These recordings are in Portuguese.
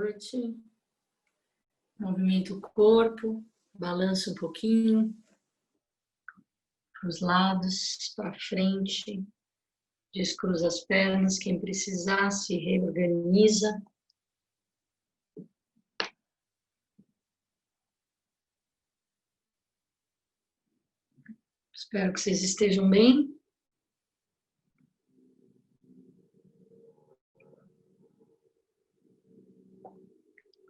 noite. Movimenta o corpo, balança um pouquinho para os lados, para frente. Descruza as pernas, quem precisar se reorganiza. Espero que vocês estejam bem.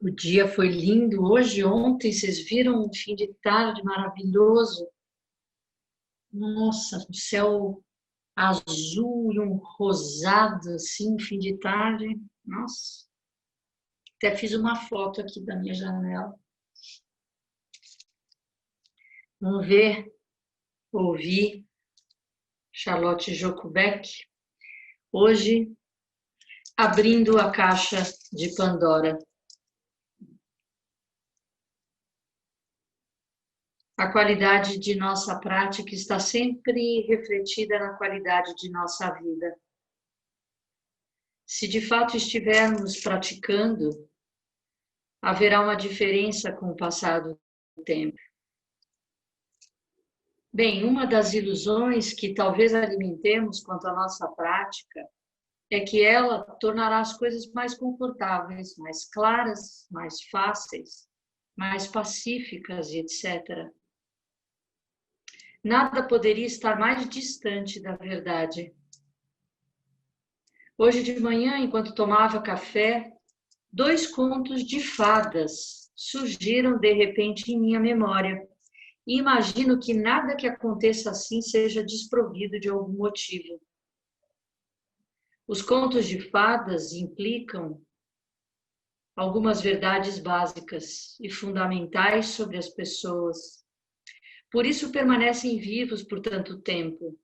O dia foi lindo hoje, ontem, vocês viram um fim de tarde maravilhoso. Nossa, o céu azul e um rosado, assim, fim de tarde. Nossa, até fiz uma foto aqui da minha janela. Vamos ver, ouvir Charlotte Jokubeck. Hoje, abrindo a caixa de Pandora. A qualidade de nossa prática está sempre refletida na qualidade de nossa vida. Se de fato estivermos praticando, haverá uma diferença com o passar do tempo. Bem, uma das ilusões que talvez alimentemos quanto à nossa prática é que ela tornará as coisas mais confortáveis, mais claras, mais fáceis, mais pacíficas e etc. Nada poderia estar mais distante da verdade. Hoje de manhã, enquanto tomava café, 2 contos de fadas surgiram de repente em minha memória. E imagino que nada que aconteça assim seja desprovido de algum motivo. Os contos de fadas implicam algumas verdades básicas e fundamentais sobre as pessoas. Por isso permanecem vivos por tanto tempo.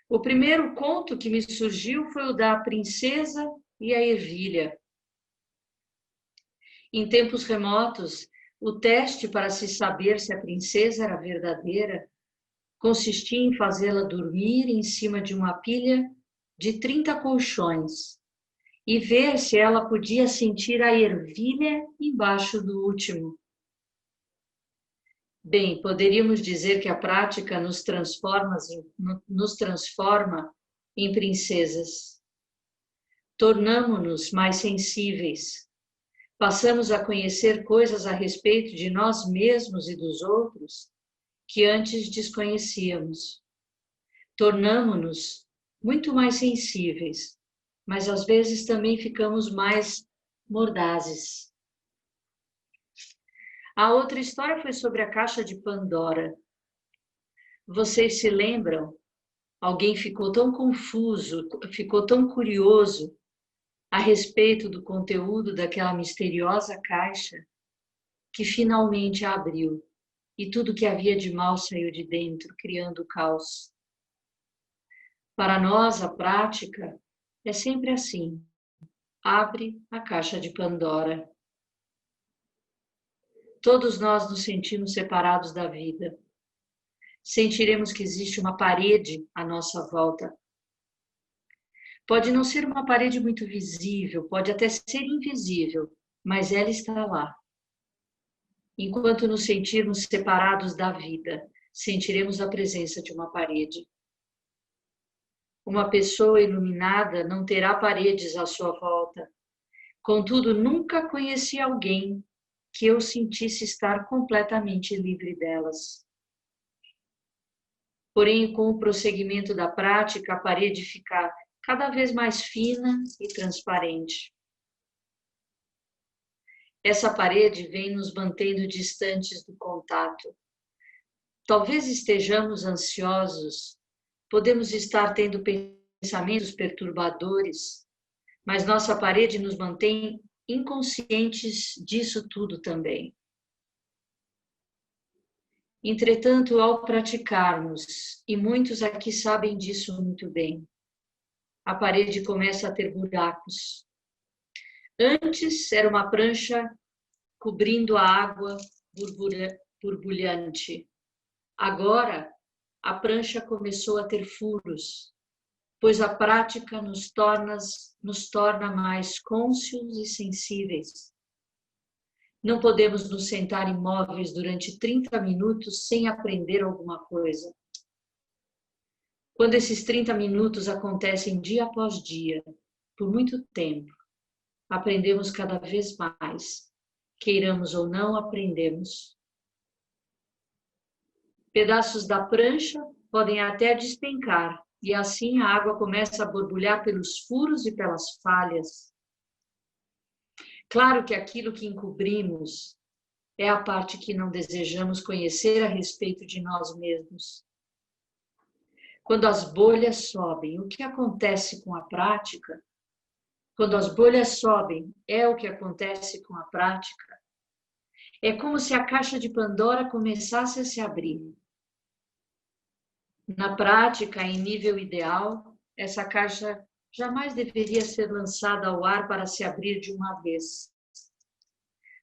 O primeiro conto que me surgiu foi o da princesa e a ervilha. Em tempos remotos, o teste para se saber se a princesa era verdadeira consistia em fazê-la dormir em cima de uma pilha de 30 colchões e ver se ela podia sentir a ervilha embaixo do último. Bem, poderíamos dizer que a prática nos transforma em princesas. Tornamo-nos mais sensíveis. Passamos a conhecer coisas a respeito de nós mesmos e dos outros que antes desconhecíamos. Tornamo-nos muito mais sensíveis, mas às vezes também ficamos mais mordazes. A outra história foi sobre a caixa de Pandora. Vocês se lembram? Alguém ficou tão confuso, ficou tão curioso a respeito do conteúdo daquela misteriosa caixa que finalmente a abriu e tudo que havia de mal saiu de dentro, criando caos. Para nós, a prática é sempre assim. Abre a caixa de Pandora. Todos nós nos sentimos separados da vida. Sentiremos que existe uma parede à nossa volta. Pode não ser uma parede muito visível, pode até ser invisível, mas ela está lá. Enquanto nos sentirmos separados da vida, sentiremos a presença de uma parede. Uma pessoa iluminada não terá paredes à sua volta. Contudo, nunca conheci alguém que eu sentisse estar completamente livre delas. Porém, com o prosseguimento da prática, a parede fica cada vez mais fina e transparente. Essa parede vem nos mantendo distantes do contato. Talvez estejamos ansiosos, podemos estar tendo pensamentos perturbadores, mas nossa parede nos mantém inconscientes disso tudo também. Entretanto, ao praticarmos, e muitos aqui sabem disso muito bem, a parede começa a ter buracos. Antes era uma prancha cobrindo a água borbulhante. Agora, a prancha começou a ter furos, pois a prática nos torna mais cônscios e sensíveis. Não podemos nos sentar imóveis durante 30 minutos sem aprender alguma coisa. Quando esses 30 minutos acontecem dia após dia, por muito tempo, aprendemos cada vez mais. Queiramos ou não, aprendemos. Pedaços da prancha podem até despencar, e assim a água começa a borbulhar pelos furos e pelas falhas. Claro que aquilo que encobrimos é a parte que não desejamos conhecer a respeito de nós mesmos. Quando as bolhas sobem, o que acontece com a prática? Quando as bolhas sobem, é o que acontece com a prática. É como se a caixa de Pandora começasse a se abrir. Na prática, em nível ideal, essa caixa jamais deveria ser lançada ao ar para se abrir de uma vez.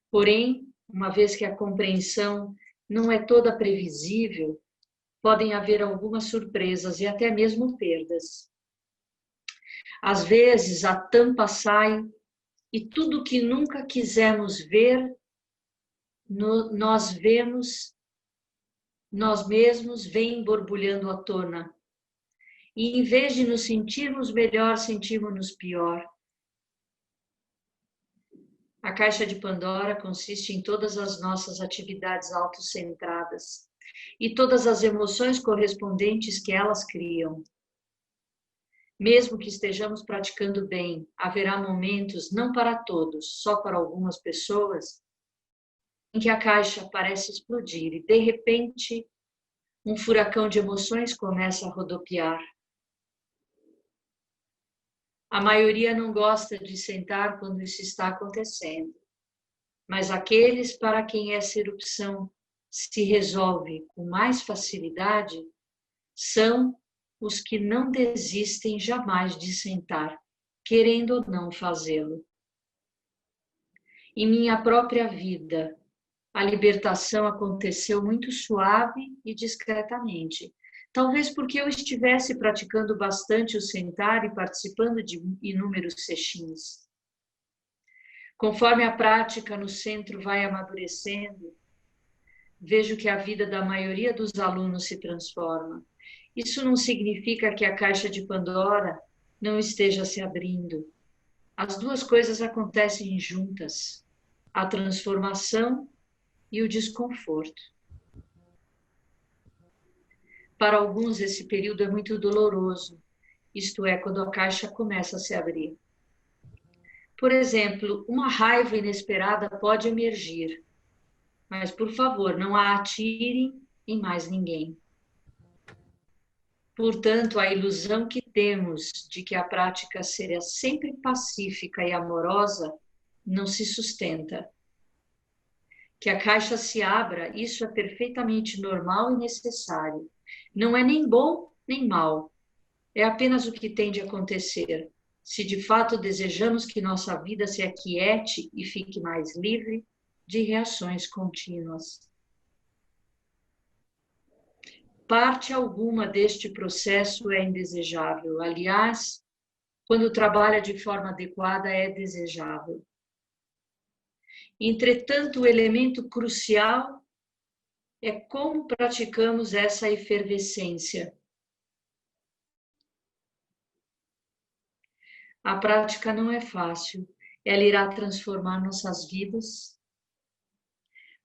Porém, uma vez que a compreensão não é toda previsível, podem haver algumas surpresas e até mesmo perdas. Às vezes, a tampa sai e tudo que nunca quisemos ver, nós mesmos vem borbulhando à tona. E em vez de nos sentirmos melhor, sentimos-nos pior. A caixa de Pandora consiste em todas as nossas atividades autocentradas e todas as emoções correspondentes que elas criam. Mesmo que estejamos praticando bem, haverá momentos, não para todos, só para algumas pessoas, em que a caixa parece explodir e, de repente, um furacão de emoções começa a rodopiar. A maioria não gosta de sentar quando isso está acontecendo, mas aqueles para quem essa erupção se resolve com mais facilidade são os que não desistem jamais de sentar, querendo ou não fazê-lo. Em minha própria vida, a libertação aconteceu muito suave e discretamente. Talvez porque eu estivesse praticando bastante o sentar e participando de inúmeros sessins. Conforme a prática no centro vai amadurecendo, vejo que a vida da maioria dos alunos se transforma. Isso não significa que a caixa de Pandora não esteja se abrindo. As duas coisas acontecem juntas: a transformação e o desconforto. Para alguns, esse período é muito doloroso, isto é, quando a caixa começa a se abrir. Por exemplo, uma raiva inesperada pode emergir, mas, por favor, não a atirem em mais ninguém. Portanto, a ilusão que temos de que a prática seria sempre pacífica e amorosa não se sustenta. Que a caixa se abra, isso é perfeitamente normal e necessário. Não é nem bom nem mal. É apenas o que tem de acontecer. Se de fato desejamos que nossa vida se aquiete e fique mais livre de reações contínuas. Parte alguma deste processo é indesejável. Aliás, quando trabalha de forma adequada, é desejável. Entretanto, o elemento crucial é como praticamos essa efervescência. A prática não é fácil, ela irá transformar nossas vidas.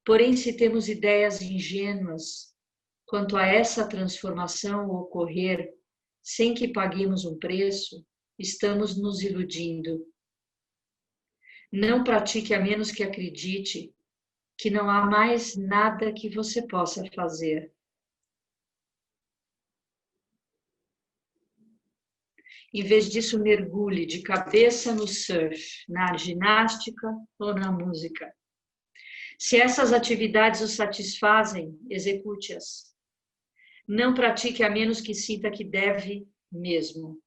Porém, se temos ideias ingênuas quanto a essa transformação ocorrer sem que paguemos um preço, estamos nos iludindo. Não pratique a menos que acredite que não há mais nada que você possa fazer. Em vez disso, mergulhe de cabeça no surf, na ginástica ou na música. Se essas atividades o satisfazem, execute-as. Não pratique a menos que sinta que deve mesmo.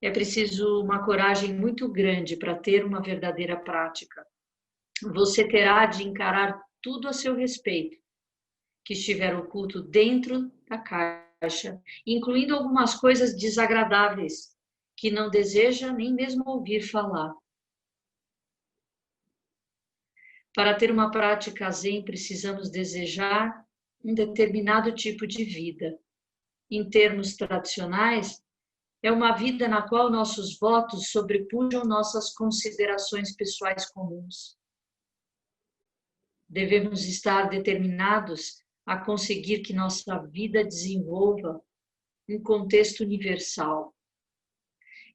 É preciso uma coragem muito grande para ter uma verdadeira prática. Você terá de encarar tudo a seu respeito, que estiver oculto dentro da caixa caixa, incluindo algumas coisas desagradáveis que não deseja nem mesmo ouvir falar. Para ter uma prática Zen, precisamos desejar um determinado tipo de vida. Em termos tradicionais, é uma vida na qual nossos votos sobrepujam nossas considerações pessoais comuns. Devemos estar determinados a conseguir que nossa vida desenvolva um contexto universal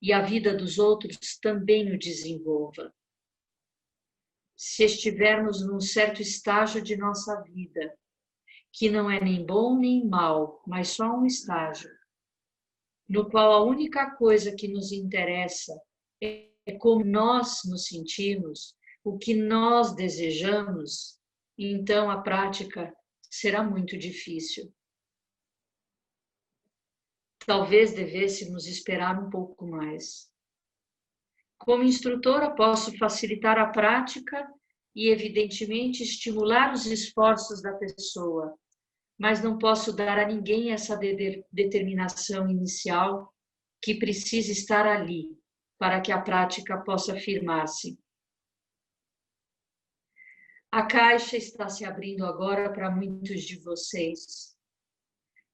e a vida dos outros também o desenvolva. Se estivermos num certo estágio de nossa vida, que não é nem bom nem mal, mas só um estágio, no qual a única coisa que nos interessa é como nós nos sentimos, o que nós desejamos, então a prática será muito difícil. Talvez devêssemos esperar um pouco mais. Como instrutora, posso facilitar a prática e, evidentemente, estimular os esforços da pessoa, mas não posso dar a ninguém essa determinação inicial que precisa estar ali para que a prática possa firmar-se. A caixa está se abrindo agora para muitos de vocês.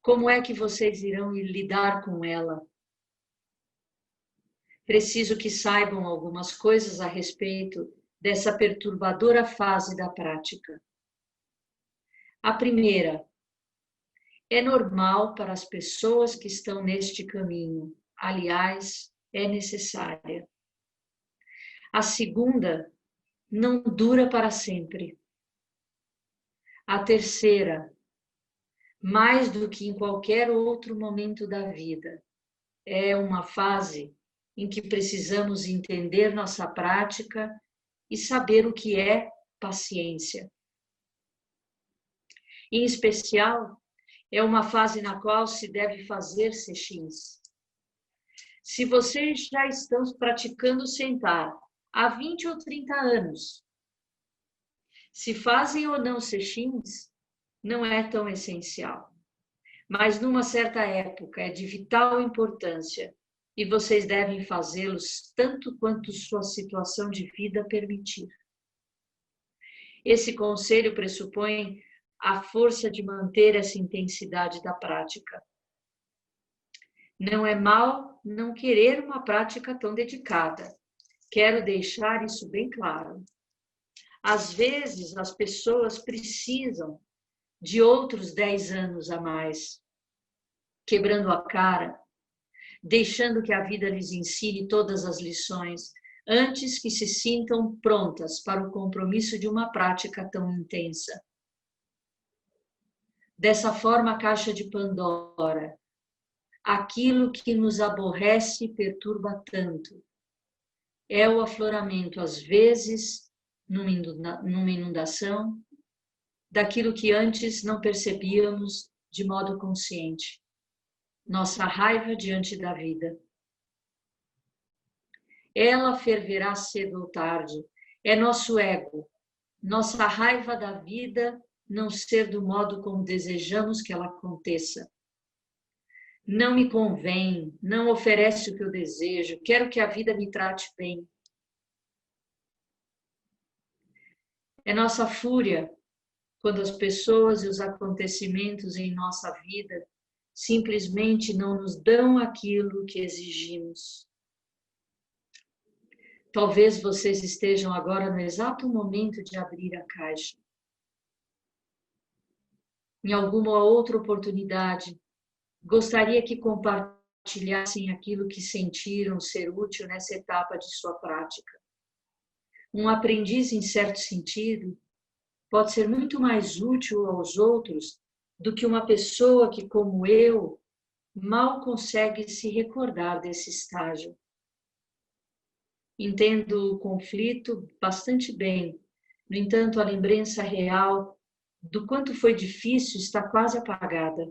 Como é que vocês irão lidar com ela? Preciso que saibam algumas coisas a respeito dessa perturbadora fase da prática. A primeira, é normal para as pessoas que estão neste caminho. Aliás, é necessária. A segunda, não dura para sempre. A terceira, mais do que em qualquer outro momento da vida, é uma fase em que precisamos entender nossa prática e saber o que é paciência. Em especial, é uma fase na qual se deve fazer sessins. Se vocês já estão praticando sentar há 20 ou 30 anos, se fazem ou não sessins, não é tão essencial. Mas numa certa época é de vital importância e vocês devem fazê-los tanto quanto sua situação de vida permitir. Esse conselho pressupõe a força de manter essa intensidade da prática. Não é mal não querer uma prática tão dedicada. Quero deixar isso bem claro. Às vezes, as pessoas precisam de outros 10 anos a mais, quebrando a cara, deixando que a vida lhes ensine todas as lições, antes que se sintam prontas para o compromisso de uma prática tão intensa. Dessa forma, a caixa de Pandora, aquilo que nos aborrece e perturba tanto, é o afloramento, às vezes, numa inundação, daquilo que antes não percebíamos de modo consciente. Nossa raiva diante da vida. Ela ferverá cedo ou tarde. É nosso ego, nossa raiva da vida não ser do modo como desejamos que ela aconteça. Não me convém, não oferece o que eu desejo, quero que a vida me trate bem. É nossa fúria quando as pessoas e os acontecimentos em nossa vida simplesmente não nos dão aquilo que exigimos. Talvez vocês estejam agora no exato momento de abrir a caixa. Em alguma outra oportunidade, gostaria que compartilhassem aquilo que sentiram ser útil nessa etapa de sua prática. Um aprendiz, em certo sentido, pode ser muito mais útil aos outros do que uma pessoa que, como eu, mal consegue se recordar desse estágio. Entendo o conflito bastante bem. No entanto, a lembrança real do quanto foi difícil está quase apagada.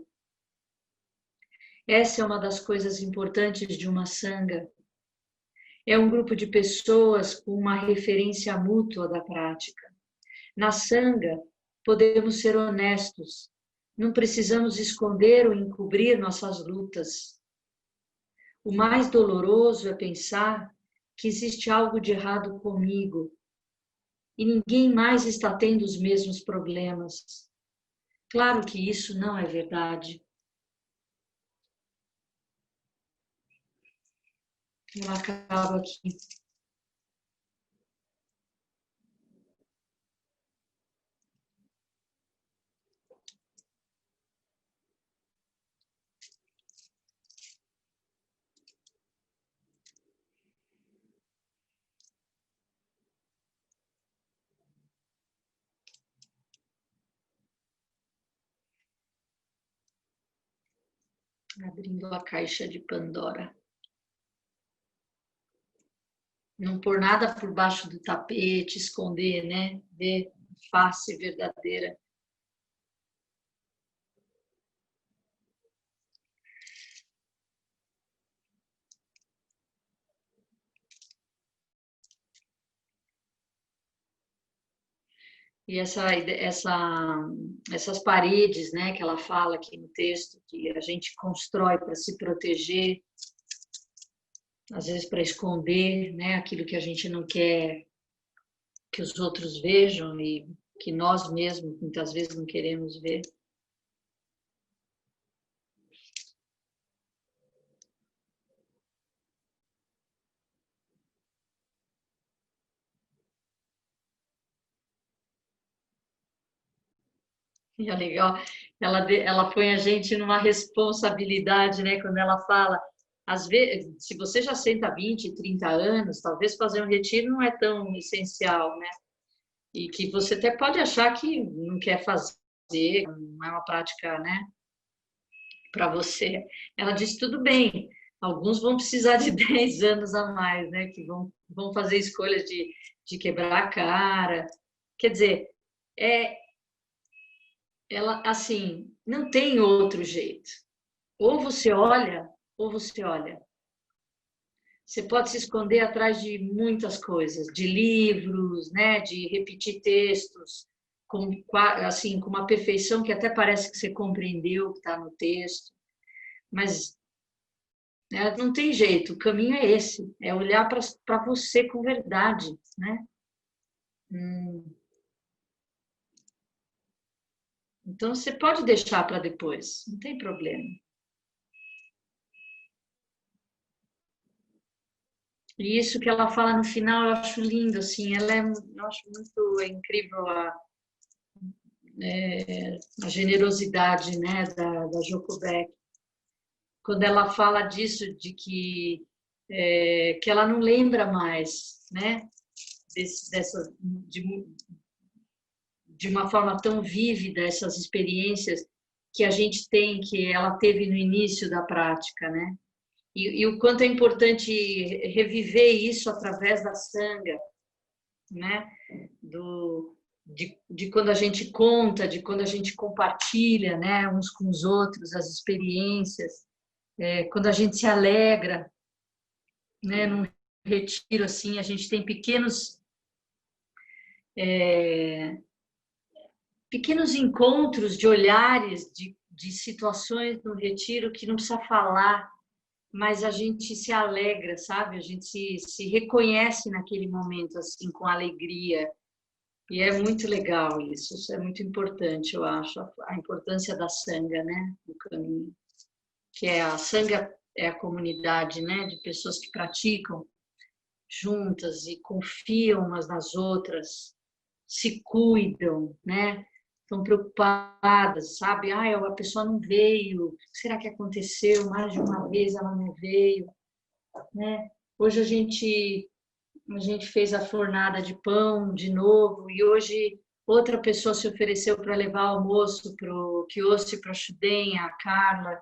Essa é uma das coisas importantes de uma sangha. É um grupo de pessoas com uma referência mútua da prática. Na sangha, podemos ser honestos, Não precisamos esconder ou encobrir nossas lutas. O mais doloroso é pensar que existe algo de errado comigo e ninguém mais está tendo os mesmos problemas. Claro que isso não é verdade. Ela acaba aqui. Abrindo a caixa de Pandora. Não pôr nada por baixo do tapete, esconder, né? Ver face verdadeira. E essas paredes, né, que ela fala aqui no texto, que a gente constrói para se proteger, às vezes para esconder, né, aquilo que a gente não quer que os outros vejam e que nós mesmos muitas vezes não queremos ver. E é legal, ela põe a gente numa responsabilidade, né? Quando ela fala, às vezes, se você já senta 20, 30 anos, talvez fazer um retiro não é tão essencial, né? E que você até pode achar que não quer fazer, não é uma prática, né, para você. Ela diz, tudo bem, alguns vão precisar de 10 anos a mais, né? Que vão fazer escolhas de quebrar a cara. Quer dizer, é, ela, assim, não tem outro jeito. Ou você olha, ou você olha. Você pode se esconder atrás de muitas coisas, de livros, né, de repetir textos, assim, com uma perfeição que até parece que você compreendeu o que está no texto, mas né, não tem jeito, o caminho é esse, é olhar para você com verdade, né? Hum, Então você pode deixar para depois, não tem problema. E isso que ela fala no final, eu acho lindo, assim, eu acho muito incrível a generosidade, né, da Joko Beck, quando ela fala disso, de que ela não lembra mais, né, de uma forma tão vívida essas experiências que a gente tem, que ela teve no início da prática, né? E o quanto é importante reviver isso através da sanga, né? De quando a gente conta, de quando a gente compartilha, né, uns com os outros as experiências, quando a gente se alegra, né, num retiro assim, a gente tem pequenos encontros de olhares, de situações no retiro que não precisa falar, mas a gente se alegra, sabe? A gente se reconhece naquele momento assim com alegria. E é muito legal isso é muito importante, eu acho, a importância da sanga, né, no caminho, que é a sanga é a comunidade, né, de pessoas que praticam juntas e confiam umas nas outras, se cuidam, né, estão preocupadas, sabe? Ah, a pessoa não veio, o que será que aconteceu? Mais de uma vez ela não veio, né? Hoje a gente fez a fornada de pão de novo e hoje outra pessoa se ofereceu para levar almoço para o Kiossi, para a Chudem, a Carla,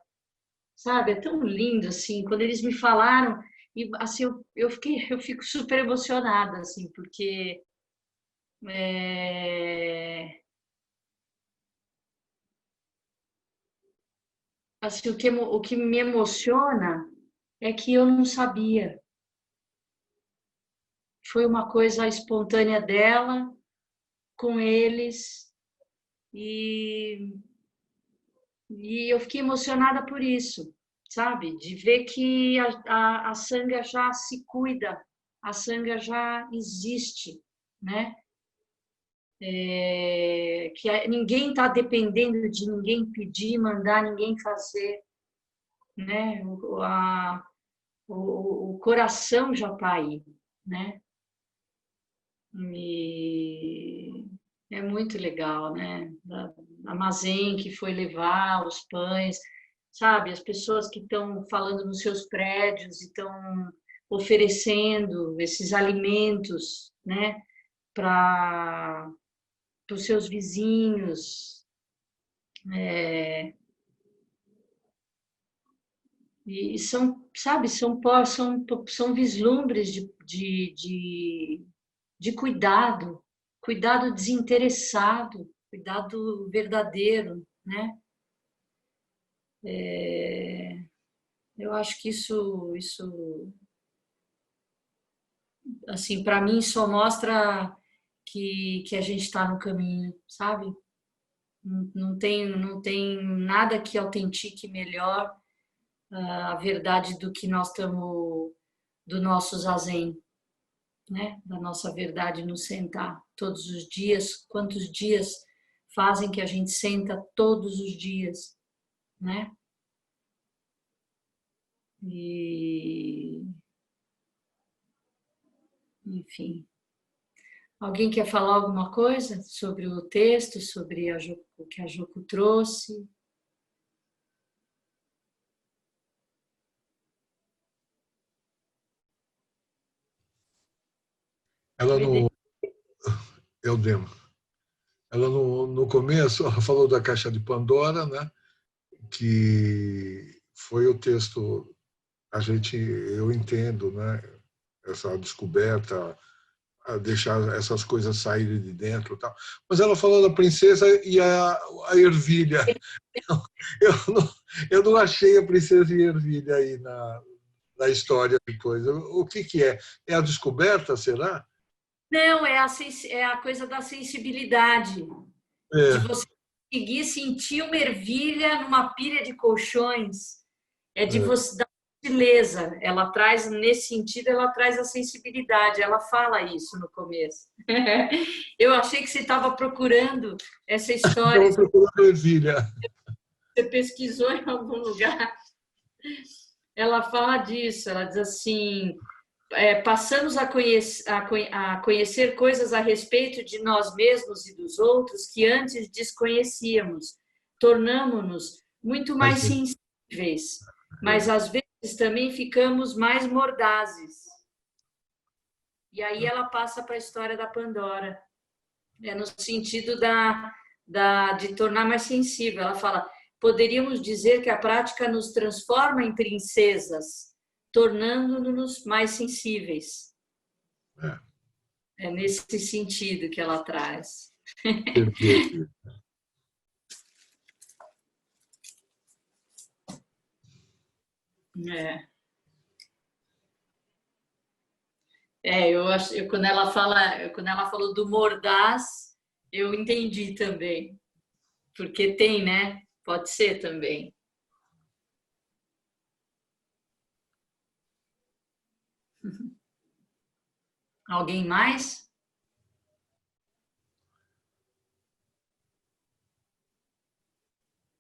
sabe? É tão lindo assim. Quando eles me falaram e assim eu fico super emocionada assim, porque é, assim o que me emociona é que eu não sabia. Foi uma coisa espontânea dela com eles e E eu fiquei emocionada por isso, sabe? De ver que a Sangha já se cuida, a Sangha já existe, né? Que ninguém está dependendo de ninguém pedir, mandar ninguém fazer, né? O coração já está aí, né? E é muito legal, né? A Armazém que foi levar os pães, sabe? As pessoas que estão falando nos seus prédios e estão oferecendo esses alimentos, né? Para os seus vizinhos. E são, sabe, são vislumbres de cuidado, cuidado desinteressado, cuidado verdadeiro, né? Eu acho que isso assim, para mim só mostra que a gente está no caminho, sabe? Não tem nada que autentique melhor a verdade do que nós estamos, do nosso zazen, né? Da nossa verdade no sentar todos os dias. Quantos dias fazem que a gente senta todos os dias, né? E, enfim. Alguém quer falar alguma coisa sobre o texto, sobre o que a Joko trouxe? Ela no, eu demo. Ela no começo, ela falou da Caixa de Pandora, né? Que foi o texto, eu entendo, né? Essa descoberta, a deixar essas coisas saírem de dentro e tal. Mas ela falou da princesa e a ervilha. Eu não, eu não achei a princesa e a ervilha aí na história depois. O que é? É a descoberta, será? Não, é a coisa da sensibilidade, de É, você conseguir sentir uma ervilha numa pilha de colchões, é de é. você da sutileza. Ela traz, nesse sentido, ela traz a sensibilidade. Ela fala isso no começo. Eu achei que você estava procurando essa história, Estava procurando ervilha. você pesquisou em algum lugar. Ela fala disso, ela diz assim: passamos a conhecer coisas a respeito de nós mesmos e dos outros que antes desconhecíamos. Tornamo-nos muito mais Mas, sensíveis, mas é, às vezes também ficamos mais mordazes. E aí ela passa para a história da Pandora, no sentido de tornar mais sensível. Ela fala: poderíamos dizer que a prática nos transforma em princesas, tornando-nos mais sensíveis. é, É nesse sentido que ela traz. perfeito. É, quando ela falou do mordaz, eu entendi também, porque tem, né? Pode ser também. Alguém mais?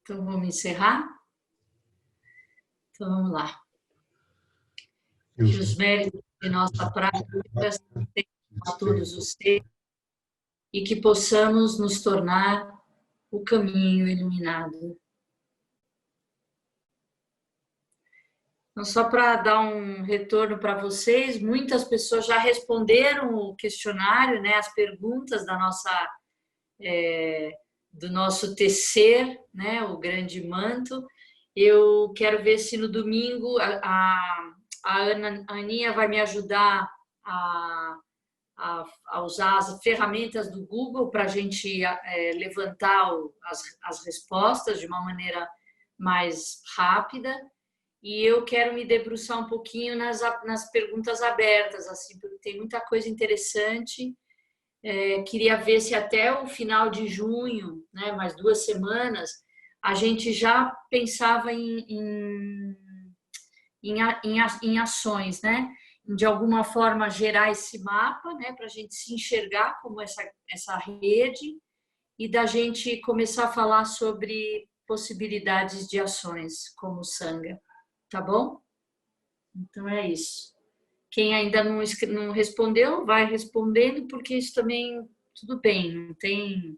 Então vamos encerrar? Então vamos lá. Que os méritos de nossa prática estejam a todos os seres e que possamos nos tornar o caminho iluminado. Então, só para dar um retorno para vocês, muitas pessoas já responderam o questionário, né, as perguntas do nosso tecer, né, o grande manto. Eu quero ver se no domingo a Aninha vai me ajudar a usar as ferramentas do Google para a gente levantar as respostas de uma maneira mais rápida. E eu quero me debruçar um pouquinho nas perguntas abertas, assim, porque tem muita coisa interessante. Queria ver se até o final de junho, né, mais 2 semanas, a gente já pensava em ações, né? De alguma forma gerar esse mapa, né? Para a gente se enxergar como essa rede e da gente começar a falar sobre possibilidades de ações como o Sangha, tá bom? Então é isso. Quem ainda não respondeu, vai respondendo, porque isso também, tudo bem, não tem...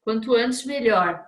Quanto antes, melhor.